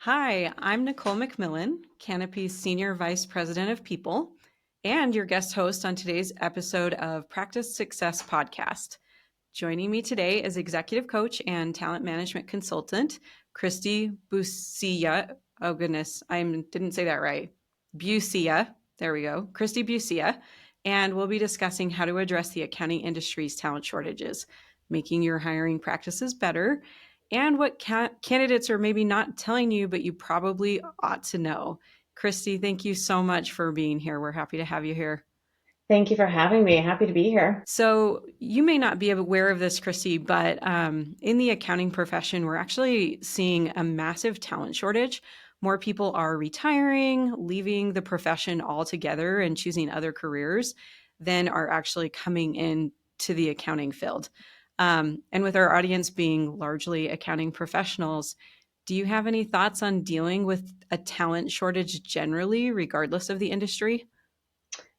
Hi, I'm Nicole McMillan, Canopy's Senior Vice President of People, and your guest host on today's episode of Practice Success Podcast. Joining me today is Executive Coach and Talent Management Consultant, Kristy Busija. Oh goodness, I didn't say that right. Busija. There we go. Kristy Busija. And we'll be discussing how to address the accounting industry's talent shortages, making your hiring practices better, and what candidates are maybe not telling you, but you probably ought to know. Kristy, thank you so much for being here. We're happy to have you here. Thank you for having me. Happy to be here. So, you may not be aware of this, Kristy, but in the accounting profession, we're actually seeing a massive talent shortage. More people are retiring, leaving the profession altogether, and choosing other careers than are actually coming into the accounting field. And with our audience being largely accounting professionals, do you have any thoughts on dealing with a talent shortage generally, regardless of the industry?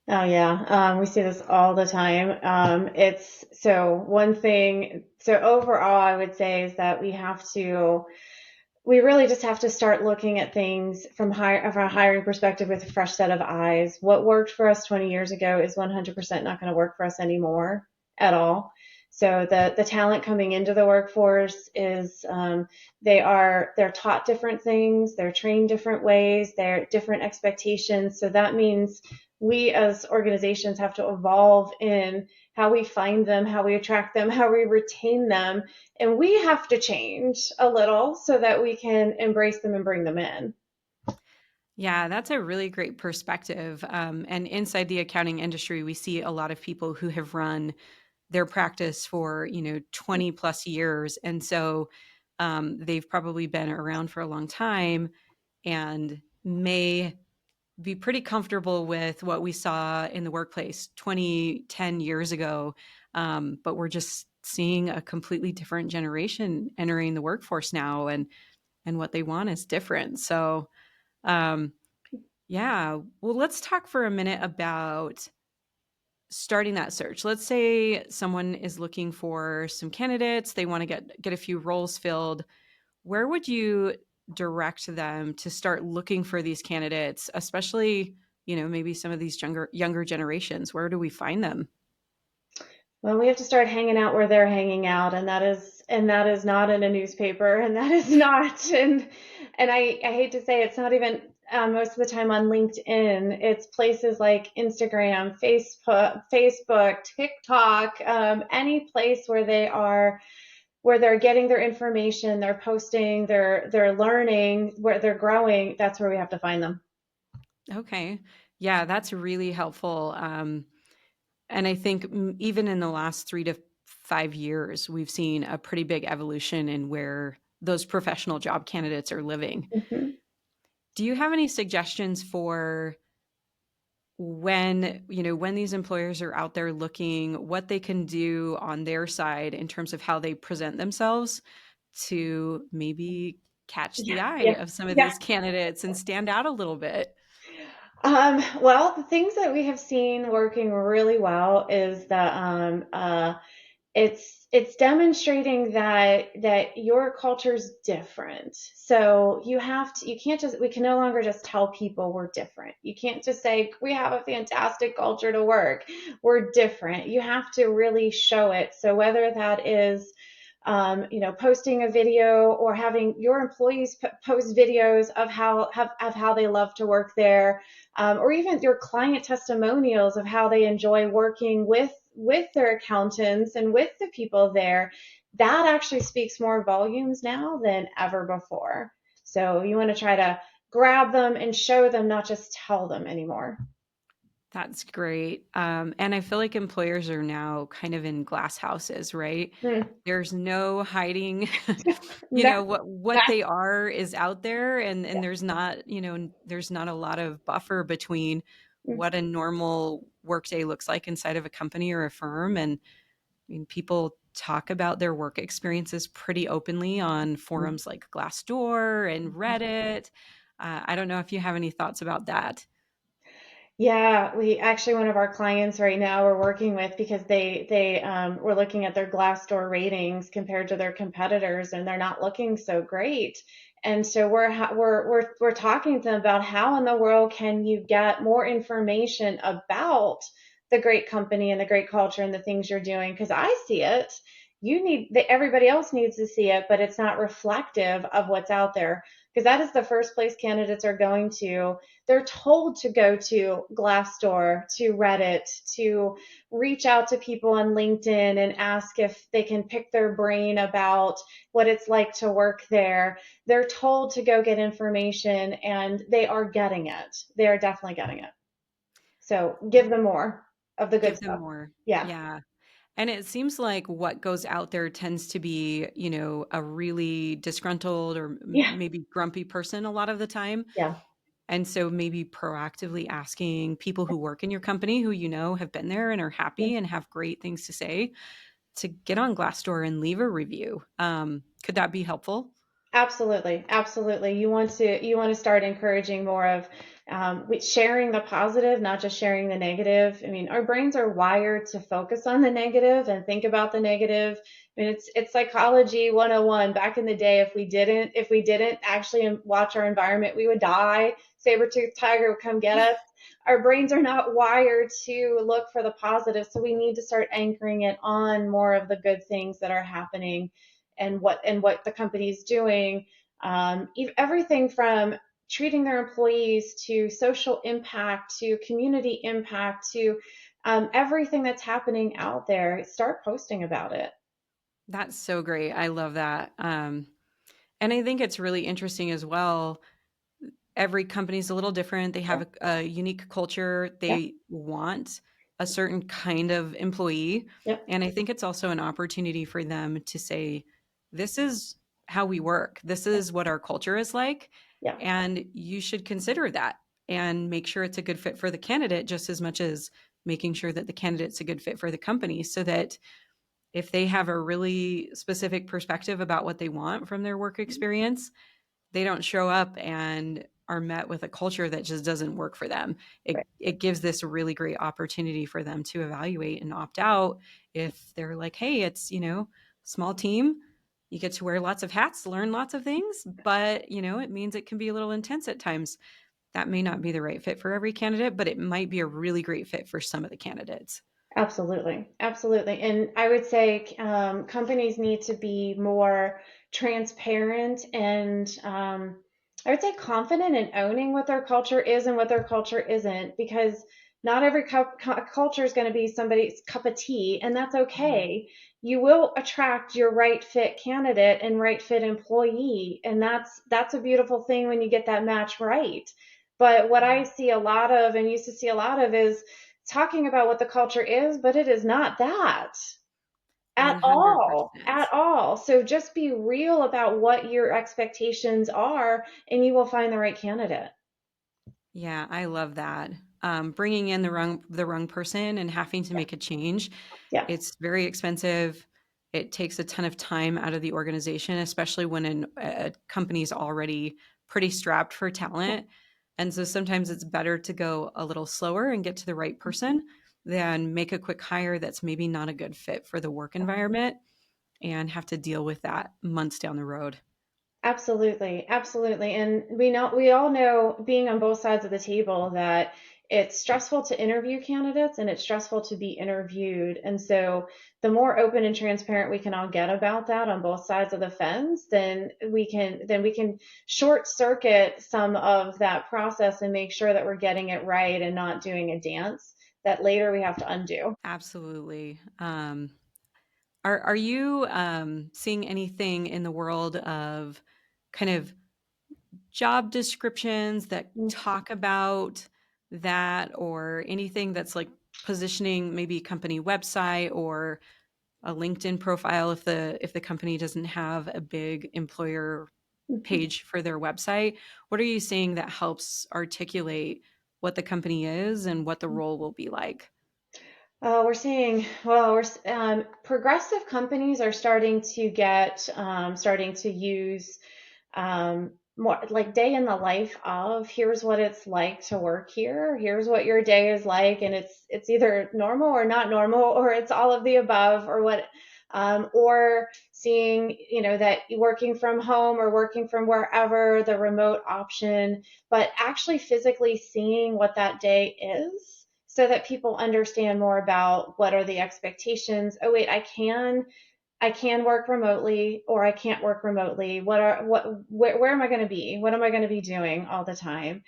Oh yeah, we see this all the time. It's so one thing. So overall, I would say is that we really just have to start looking at things from a hiring perspective with a fresh set of eyes. What worked for us 20 years ago is 100% not going to work for us anymore at all. So the talent coming into the workforce is they're taught different things, they're trained different ways, they're different expectations. So that means we as organizations have to evolve in how we find them, how we attract them, how we retain them, and we have to change a little so that we can embrace them and bring them in. Yeah, that's a really great perspective. And inside the accounting industry, we see a lot of people who have run their practice for 20 plus years, and so they've probably been around for a long time and may be pretty comfortable with what we saw in the workplace 10 years ago. But we're just seeing a completely different generation entering the workforce now, and what they want is different. So um, yeah. Well, let's talk for a minute about starting that search. Let's say someone is looking for some candidates, they want to get a few roles filled. Where would you direct them to start looking for these candidates, especially, maybe some of these younger generations? Where do we find them? Well, we have to start hanging out where they're hanging out, and that is not in a newspaper, and that is not and I hate to say it's not even most of the time on LinkedIn. It's places like Instagram, Facebook, TikTok, any place where they're getting their information, they're posting, they're learning, where they're growing. That's where we have to find them. Okay. Yeah, that's really helpful. And I think even in the last 3 to 5 years, we've seen a pretty big evolution in where those professional job candidates are living. Mhm. Do you have any suggestions for when these employers are out there looking, what they can do on their side in terms of how they present themselves to maybe catch the Yeah, eye yeah, of some of yeah. these candidates and stand out a little bit? Well, the things that we have seen working really well is that it's demonstrating that your culture's different. So you can't just we can no longer just tell people we're different. You can't just say we have a fantastic culture to work. We're different. You have to really show it. So whether that is posting a video or having your employees post videos of how they love to work there, or even your client testimonials of how they enjoy working with their accountants and with the people there. That actually speaks more volumes now than ever before. So you want to try to grab them and show them, not just tell them anymore. That's great. And I feel like employers are now kind of in glass houses, right? Hmm. There's no hiding, No, what not, they are is out there, and there's not a lot of buffer between what a normal workday looks like inside of a company or a firm. And I mean, people talk about their work experiences pretty openly on forums like Glassdoor and Reddit. I don't know if you have any thoughts about that. Yeah, we actually one of our clients right now we're working with because they were looking at their Glassdoor ratings compared to their competitors and they're not looking so great. And so we're talking to them about how in the world can you get more information about the great company and the great culture and the things you're doing because I see it. Everybody else needs to see it, but it's not reflective of what's out there because that is the first place candidates are going to. They're told to go to Glassdoor, to Reddit, to reach out to people on LinkedIn and ask if they can pick their brain about what it's like to work there. They're told to go get information and they are getting it. They are definitely getting it. So give them more of the good Give them stuff. more. Yeah. Yeah. And it seems like what goes out there tends to be, a really disgruntled or Yeah. maybe grumpy person a lot of the time. Yeah. And so maybe proactively asking people who work in your company who have been there and are Yeah. happy and have great things to say to get on Glassdoor and leave a review. Could that be helpful? Absolutely, absolutely. You want to start encouraging more of with sharing the positive, not just sharing the negative. I mean, our brains are wired to focus on the negative and think about the negative. I mean, it's psychology 101. Back in the day, if we didn't actually watch our environment, we would die. Saber-toothed tiger would come get us. Our brains are not wired to look for the positive, so we need to start anchoring it on more of the good things that are happening and what the company's doing. Everything from treating their employees to social impact to community impact to everything that's happening out there. Start posting about it. That's so great. I love that. And I think it's really interesting as well. Every company's a little different. They Yeah, have a unique culture. yeah, They want a certain kind of employee. yeah, And I think it's also an opportunity for them to say, this is how we work. This is what our culture is like. yeah. And you should consider that and make sure it's a good fit for the candidate just as much as making sure that the candidate's a good fit for the company so that if they have a really specific perspective about what they want from their work experience, they don't show up and are met with a culture that just doesn't work for them. It Right. it gives this really great opportunity for them to evaluate and opt out if they're like, "Hey, it's, small team. You get to wear lots of hats, learn lots of things, but, it means it can be a little intense at times." That may not be the right fit for every candidate, but it might be a really great fit for some of the candidates. Absolutely, absolutely. And I would say companies need to be more transparent and I would say confident in owning what their culture is and what their culture isn't, because not every culture is going to be somebody's cup of tea, and that's Mhm. okay. You will attract your right fit candidate and right fit employee, and that's a beautiful thing when you get that match right. But what I see a lot of and used to see a lot of is talking about what the culture is, but it is not that at all, 100%. at all. So just be real about what your expectations are, and you will find the right candidate. Yeah, I love that. Bringing in the wrong person and having to Yeah, make a change, yeah, it's very expensive. It takes a ton of time out of the organization, especially when a company's already pretty strapped for yeah. talent. And so sometimes it's better to go a little slower and get to the right person than make a quick hire that's maybe not a good fit for the work environment and have to deal with that months down the road. Absolutely, absolutely. And we all know, being on both sides of the table, that it's stressful to interview candidates and it's stressful to be interviewed. And so the more open and transparent we can all get about that on both sides of the fence, then we can short circuit some of that process and make sure that we're getting it right and not doing a dance that later we have to undo. Absolutely. Are you seeing anything in the world of kind of job descriptions that talk about that, or anything that's like positioning maybe a company website or a LinkedIn profile if the company doesn't have a big employer page for their website? What are you seeing that helps articulate what the company is and what the role will be like? We're seeing, well, progressive companies are starting to use more like day in the life of, here's what it's like to work here. Here's what your day is like. And it's either normal or not normal, or it's all of the above, or what, or seeing, that working from home or working from wherever, the remote option, but actually physically seeing what that day is so that people understand more about what are the expectations. Oh, wait, I can work remotely, or I can't work remotely. Where am I going to be? What am I going to be doing all the time?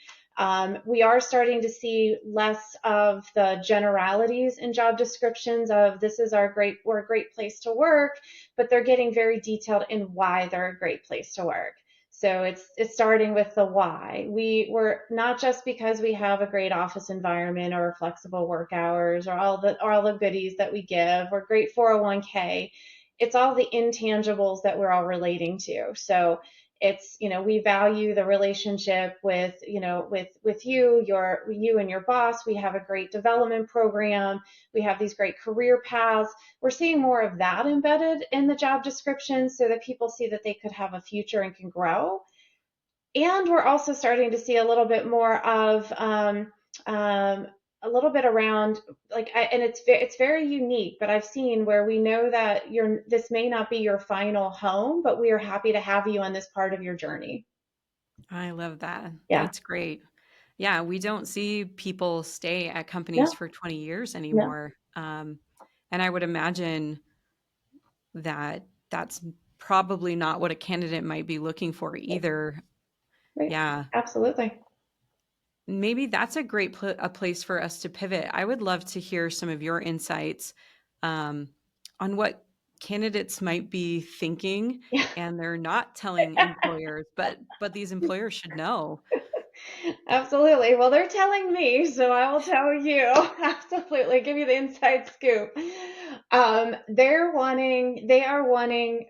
We are starting to see less of the generalities in job descriptions of, this is we're a great place to work, but they're getting very detailed in why they're a great place to work. So it's starting with the why. We're not just because we have a great office environment or flexible work hours or all the goodies that we give, or great 401k. It's all the intangibles that we're all relating to. So it's, we value the relationship with, with you and your boss. We have a great development program. We have these great career paths. We're seeing more of that embedded in the job description so that people see that they could have a future and can grow. And we're also starting to see a little bit more of, a little bit around, like, and it's very unique, but I've seen where we know that this may not be your final home, but we are happy to have you on this part of your journey. I love that. Yeah. That's great. Yeah, we don't see people stay at companies No. for 20 years No. anymore. And I would imagine that that's probably not what a candidate might be looking for either. Right. Yeah, Absolutely. maybe that's a great a place for us to pivot. I would love to hear some of your insights um, on what candidates might be thinking Yeah. and they're not telling employers, but these employers should know. Absolutely. Well, they're telling me, so I will tell you. Absolutely. Give you the inside scoop. They are wanting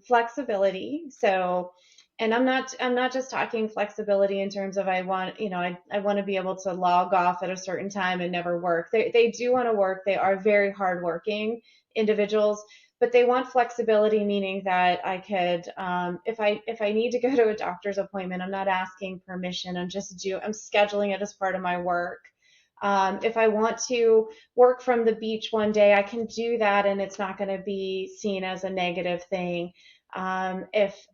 flexibility. So, and I'm not just talking flexibility in terms of, I want to be able to log off at a certain time and never work. They do want to work. They are very hardworking individuals, but they want flexibility, meaning that I could, if I need to go to a doctor's appointment, I'm not asking permission. I'm scheduling it as part of my work. If I want to work from the beach one day, I can do that, and it's not going to be seen as a negative thing. If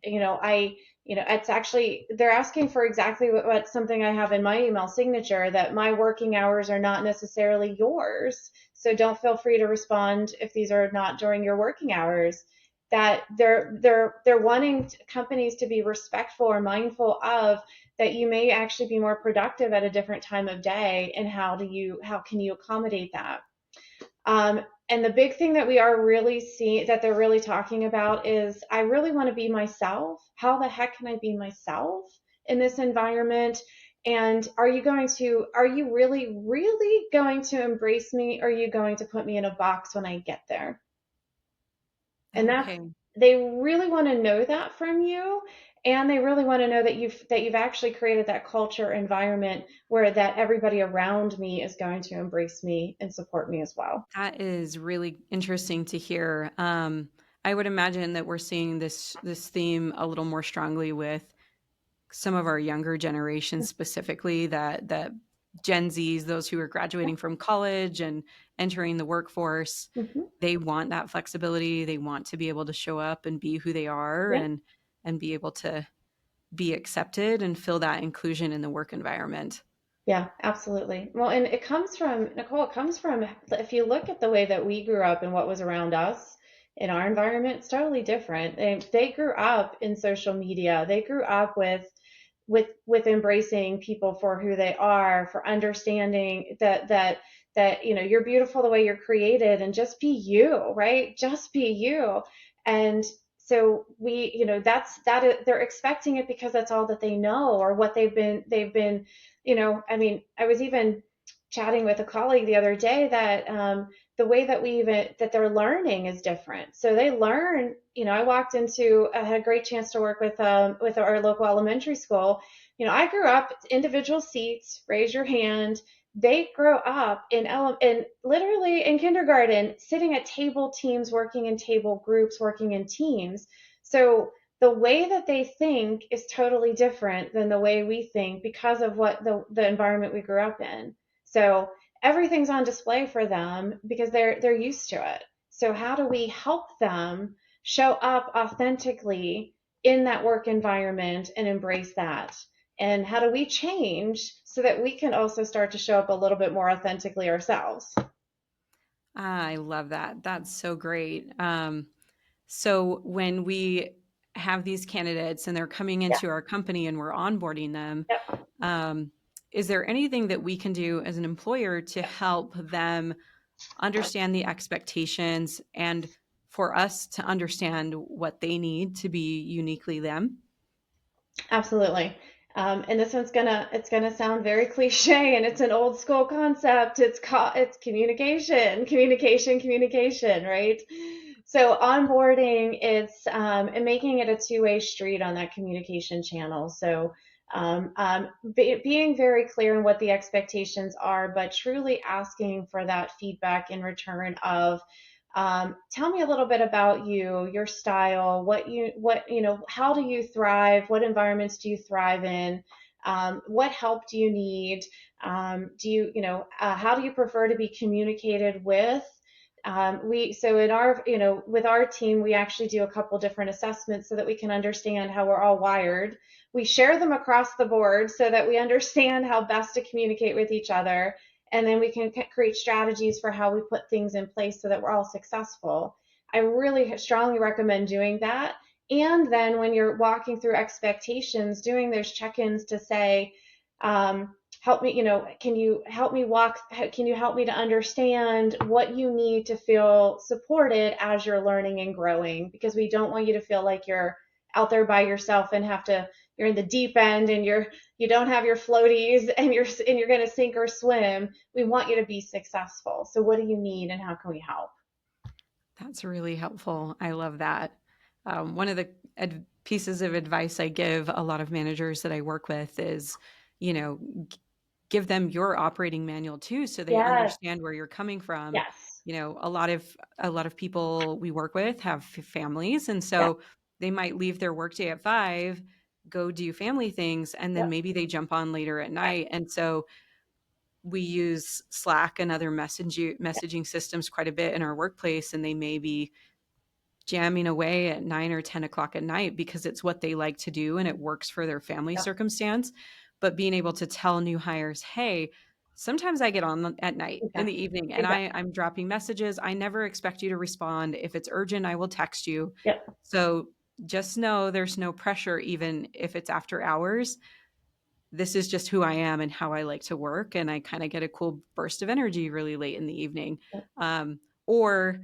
it's actually, they're asking for exactly what something I have in my email signature, that my working hours are not necessarily yours. So don't feel free to respond if these are not during your working hours. That they're wanting companies to be respectful or mindful of that you may actually be more productive at a different time of day, and how can you accommodate that? And the big thing that we are really seeing, that they're really talking about, is, I really want to be myself. How the heck can I be myself in this environment? And are you really, really going to embrace me? Or are you going to put me in a box when I get there? And Okay. they really want to know that from you. And they really want to know that you've actually created that culture environment where that everybody around me is going to embrace me and support me as well. That is really interesting to hear. I would imagine that we're seeing this theme a little more strongly with some of our younger generations, specifically that Gen Zs, those who are Yeah. graduating from college and entering the workforce. Hmm. They want that flexibility. They want to be able to show up and be who they are, Yeah. and be able to be accepted and feel that inclusion in the work environment. Yeah, absolutely. Well, and it comes from, Nicole, it comes from, if you look at the way that we grew up and what was around us in our environment, it's totally different. They grew up in social media. They grew up with embracing people for who they are, for understanding that you're beautiful the way you're created, and just be you, right? Just be you. And so they're expecting it because that's all that they know, or what they've been. I mean, I was even chatting with a colleague the other day that, the way that they're learning is different. So they learn. I had a great chance to work with our local elementary school. I grew up individual seats, raise your hand. They grow up in literally in kindergarten, sitting at table teams, working in table groups, working in teams. So the way that they think is totally different than the way we think because of what the environment we grew up in. So everything's on display for them because they're used to it. So how do we help them show up authentically in that work environment and embrace that? And how do we change so that we can also start to show up a little bit more authentically ourselves? I love that. That's so great. So when we have these candidates and they're coming Yeah. into our company and we're onboarding them, Yep. um, is there anything that we can do as an employer to help them understand the expectations and for us to understand what they need to be uniquely them? Absolutely. And this one's it's gonna sound very cliche, and it's an old school concept. It's communication, communication, communication, right? So onboarding is and making it a two-way street on that communication channel. So being very clear on what the expectations are, but truly asking for that feedback in return of tell me a little bit about you, your style, how do you thrive? What environments do you thrive in? What help do you need? How do you prefer to be communicated with? So in with our team, we actually do a couple different assessments so that we can understand how we're all wired. We share them across the board so that we understand how best to communicate with each other, and then we can create strategies for how we put things in place so that we're all successful. I really strongly recommend doing that. And then when you're walking through expectations, doing those check-ins to say, help me, can you help me can you help me to understand what you need to feel supported as you're learning and growing? Because we don't want you to feel like you're out there by yourself and you're in the deep end and you don't have your floaties and you're going to sink or swim. We want you to be successful. So what do you need and how can we help? That's really helpful. I love that. One of the pieces of advice I give a lot of managers that I work with is, you know, give them your operating manual too, so they Yes. understand where you're coming from. Yes. A lot of people we work with have families, and Yeah. so they might leave their workday at 5, go do family things, and then Yep. maybe they jump on later at Right. night. And so we use Slack and other Yeah. messaging systems quite a bit in our workplace, and they may be jamming away at 9 or 10 o'clock at night because it's what they like to do and it works for their family Yep. circumstance. But being able to tell new hires, hey, sometimes I get on at night in the Exactly. evening and Exactly. I'm dropping messages. I never expect you to respond. If it's urgent, I will text you. Yep. So just know there's no pressure, even if it's after hours. This is just who I am and how I like to work. And I kind of get a cool burst of energy really late in the evening. Yep. Or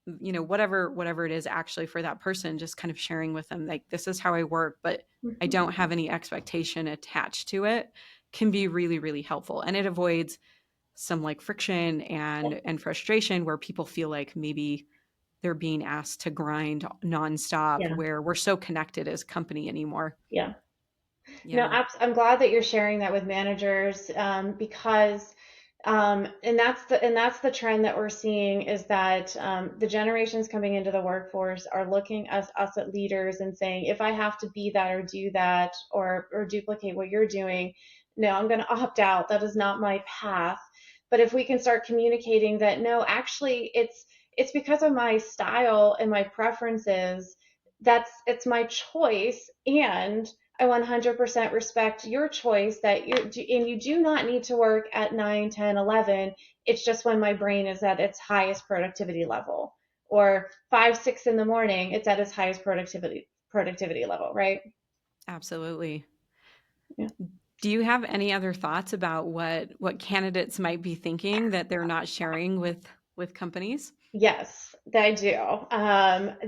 whatever it is actually for that person, just kind of sharing with them like, this is how I work, but I Mhm. don't have any expectation attached to it, can be really, really helpful. And it avoids some like friction Yep. and frustration where people feel like maybe they're being asked to grind nonstop, Yeah. where we're so connected as a company anymore. Yeah. No, Yeah. I'm glad that you're sharing that with managers, because and that's the trend that we're seeing is that the generations coming into the workforce are looking at us at leaders and saying, if I have to be that or do that or duplicate what you're doing, no, I'm going to opt out. That is not my path. But if we can start communicating that, no, actually, it's because of my style and my preferences. It's my choice, and I 100% respect your choice and you do not need to work at 9, 10, 11. It's just when my brain is at its highest productivity level, or 5, 6 in the morning, it's at its highest productivity level, right? Absolutely. Yeah. Do you have any other thoughts about what candidates might be thinking that they're not sharing with companies? Yes, they do.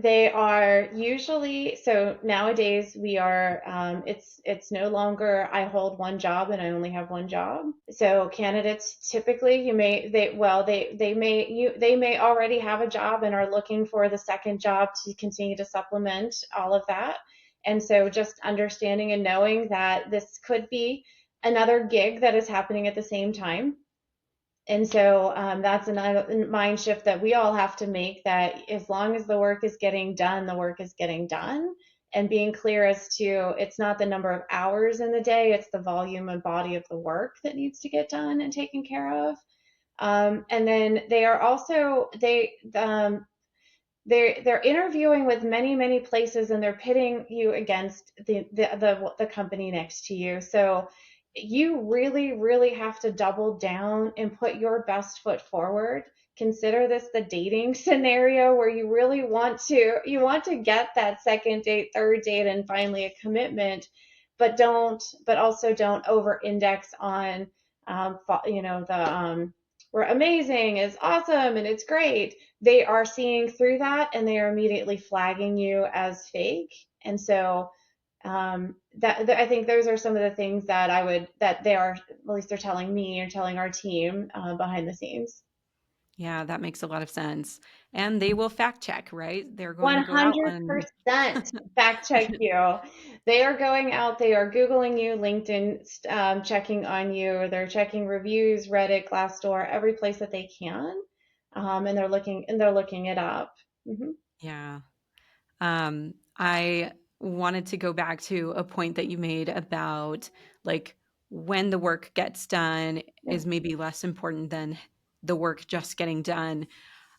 They are usually so nowadays we are. It's no longer I hold one job and I only have one job. So candidates typically you may they well they may already have a job and are looking for the second job to continue to supplement all of that. And so just understanding and knowing that this could be another gig that is happening at the same time, and so that's another mind shift that we all have to make, that as long as the work is getting done, the work is getting done. and being clear as to it's not the number of hours in the day, it's the volume and body of the work that needs to get done and taken care of. And then they are also they're interviewing with many places, and they're pitting you against the company next to you. So you really have to double down and put your best foot forward. Consider this the dating scenario where you want to get that second date, third date, and finally a commitment, but also don't over index on the we're amazing is awesome and it's great. They are seeing through that, and they are immediately flagging you as fake. And so I think those are some of the things that they are, at least they're telling me or telling our team behind the scenes. Yeah, that makes a lot of sense. And they will fact check, right? They're going to go out on 100% fact check you. They are going out, they are Googling you, LinkedIn, checking on you. They're checking reviews, Reddit, Glassdoor, every place that they can. And they're looking it up. Hmm. yeah. I wanted to go back to a point that you made about like when the work gets done Yeah. is maybe less important than the work just getting done.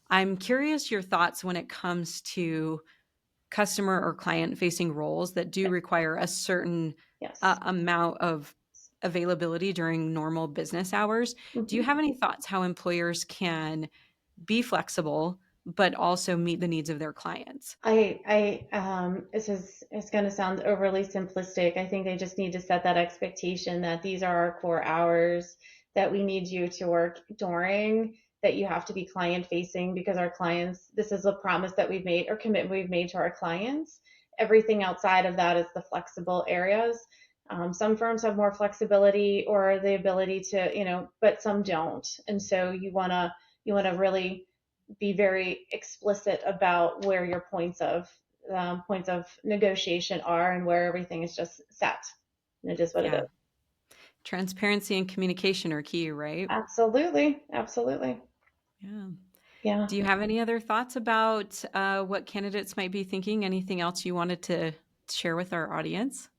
I'm curious your thoughts when it comes to customer or client facing roles that do require a certain Yes. amount of availability during normal business hours. Do you Mhm. have any thoughts how employers can be flexible but also meet the needs of their clients? This is, it's going to sound overly simplistic. I think they just need to set that expectation that these are our core hours, that we need you to work during, that you have to be client facing because our clients, this is a promise that we've made or commitment we've made to our clients. Everything outside of that is the flexible areas. Some firms have more flexibility or the ability to, but some don't. And so you want to really be very explicit about where your points of negotiation are and where everything is just set. And it is what it Yeah. is. Transparency and communication are key, right? Absolutely, absolutely. Yeah. Yeah. Do you have any other thoughts about what candidates might be thinking? Anything else you wanted to share with our audience?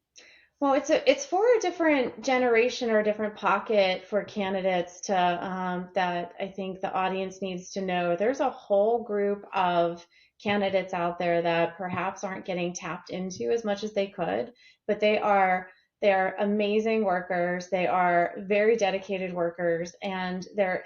Well, it's for a different generation or a different pocket for candidates to that I think the audience needs to know. There's a whole group of candidates out there that perhaps aren't getting tapped into as much as they could, but they're amazing workers. They are very dedicated workers, and they're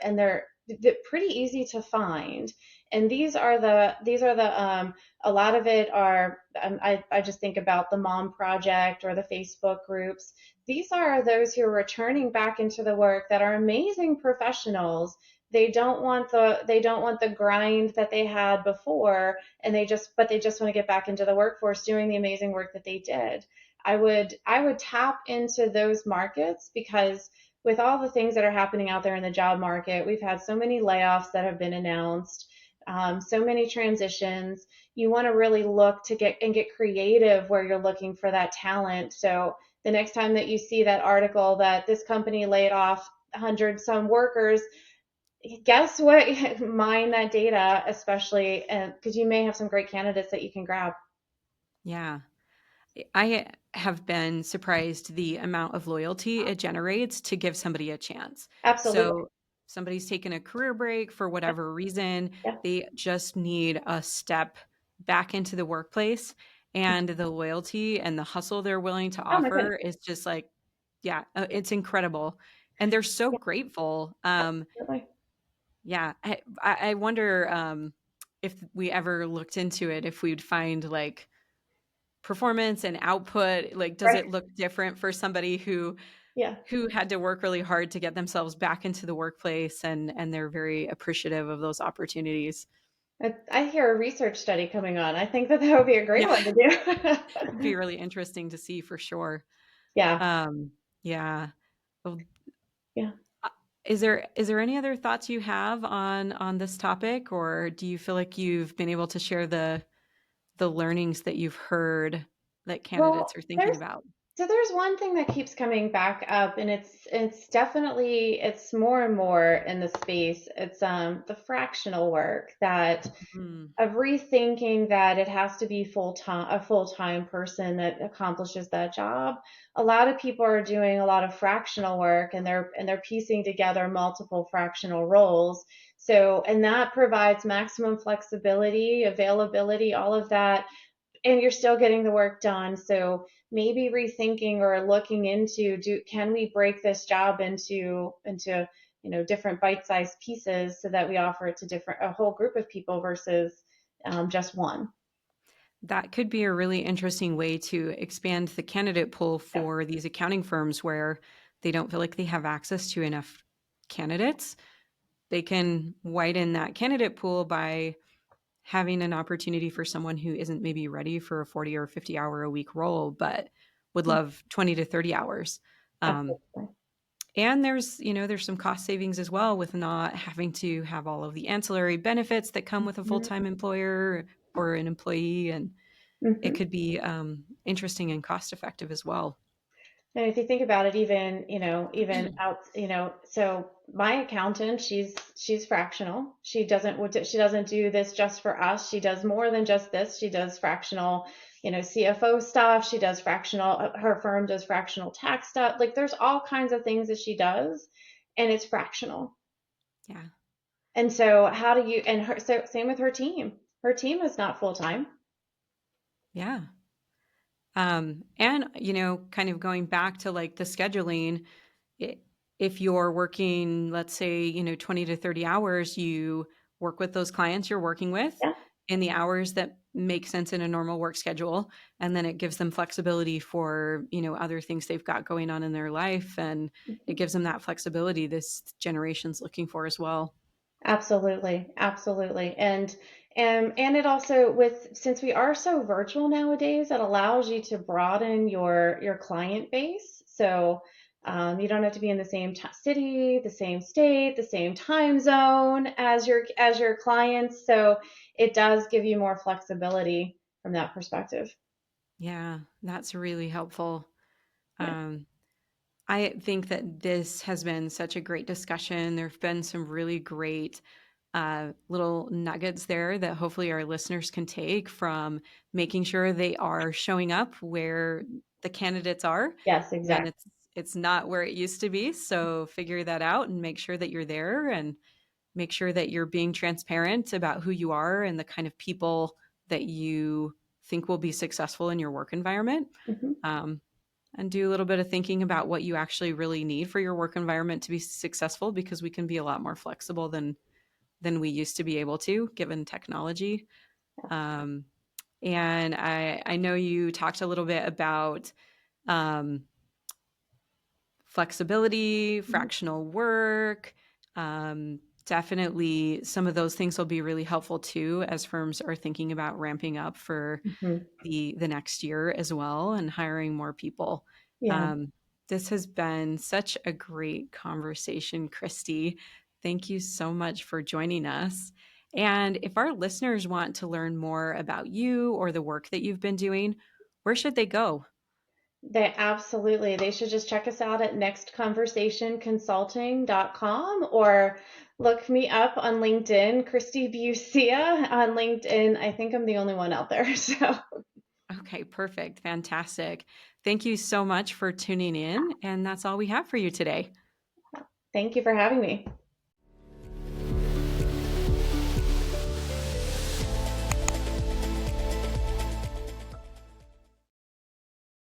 pretty easy to find. And these are the a lot of it are, I just think about the Mom Project or the Facebook groups. These are those who are returning back into the work that are amazing professionals. They don't want the grind that they had before, and they just want to get back into the workforce doing the amazing work that they did. I would tap into those markets because with all the things that are happening out there in the job market, we've had so many layoffs that have been announced, so many transitions. You want to really look to get creative where you're looking for that talent. So the next time that you see that article that this company laid off 100 some workers, guess what? Mine that data, especially because you may have some great candidates that you can grab. Yeah. I have been surprised the amount of loyalty it generates to give somebody a chance. Absolutely. So, somebody's taken a career break for whatever reason, Yeah. they just need a step back into the workplace, and the loyalty and the hustle they're willing to Oh my goodness. offer is just like, yeah, it's incredible. And they're so Yeah, grateful. absolutely. Yeah, I wonder if we ever looked into it, if we'd find like performance and output, like, does Right. it look different for somebody Yeah. who had to work really hard to get themselves back into the workplace and they're very appreciative of those opportunities? I hear a research study coming on. I think that that would be a great Yeah, one to it'd do. be really interesting to see for sure. Yeah. Yeah. Well, Yeah. uh, is there any other thoughts you have on this topic, or do you feel like you've been able to share the learnings that you've heard that candidates Well, are thinking there's about? So there's one thing that keeps coming back up, and it's definitely it's more and more in the space. It's the fractional work that Mm, of rethinking that it has to be a full-time person that accomplishes that job. A lot of people are doing a lot of fractional work, and they're piecing together multiple fractional roles. So, and that provides maximum flexibility, availability, all of that, and you're still getting the work done. So maybe rethinking or looking into, do can we break this job into different bite-sized pieces so that we offer it to different a whole group of people versus just one. that could be a really interesting way to expand the candidate pool Yeah. for these accounting firms where they don't feel like they have access to enough candidates. They can widen that candidate pool by having an opportunity for someone who isn't maybe ready for a 40 or 50 hour a week role, but would love 20 to 30 hours. Um, Absolutely. and there's some cost savings as well with not having to have all of the ancillary benefits that come with a full-time employer or an employee. And it Mm-hmm. could be interesting and cost effective as well. And if you think about it, even out, so my accountant, she's fractional. She doesn't do this just for us. She does more than just this. She does fractional, CFO stuff. She does fractional. Her firm does fractional tax stuff. Like there's all kinds of things that she does, and it's fractional. Yeah. And so how do you? And her so same with her team. Her team is not full time. Yeah. And kind of going back to like the scheduling, i- if you're working, let's say, 20 to 30 hours, you work with those clients you're working with Yeah. in the hours that make sense in a normal work schedule. And then it gives them flexibility for, other things they've got going on in their life. And it gives them that flexibility this generation's looking for as well. Absolutely, absolutely. And it also, with since we are so virtual nowadays, it allows you to broaden your client base. So you don't have to be in the same city, the same state, the same time zone as your clients. So it does give you more flexibility from that perspective. Yeah, that's really helpful. Yeah. Um, I think that this has been such a great discussion. There have been some really great little nuggets there that hopefully our listeners can take from making sure they are showing up where the candidates are Yes, when exactly. it's not where it used to be. So figure that out and make sure that you're there and make sure that you're being transparent about who you are and the kind of people that you think will be successful in your work environment. Hmm. Um, and do a little bit of thinking about what you actually really need for your work environment to be successful because we can be a lot more flexible than we used to be able to given technology. Um, and I know you talked a little bit about um, flexibility, fractional work. Definitely, some of those things will be really helpful too as firms are thinking about ramping up for Hmm. the next year as well and hiring more people. Yeah. Um, this has been such a great conversation, Kristy. Thank you so much for joining us. And if our listeners want to learn more about you or the work that you've been doing, where should they go? They should just check us out at nextconversationconsulting.com or look me up on LinkedIn, Kristy Busija on LinkedIn. I think I'm the only one out there. So Okay, perfect. Fantastic. Thank you so much for tuning in. And that's all we have for you today. thank you for having me.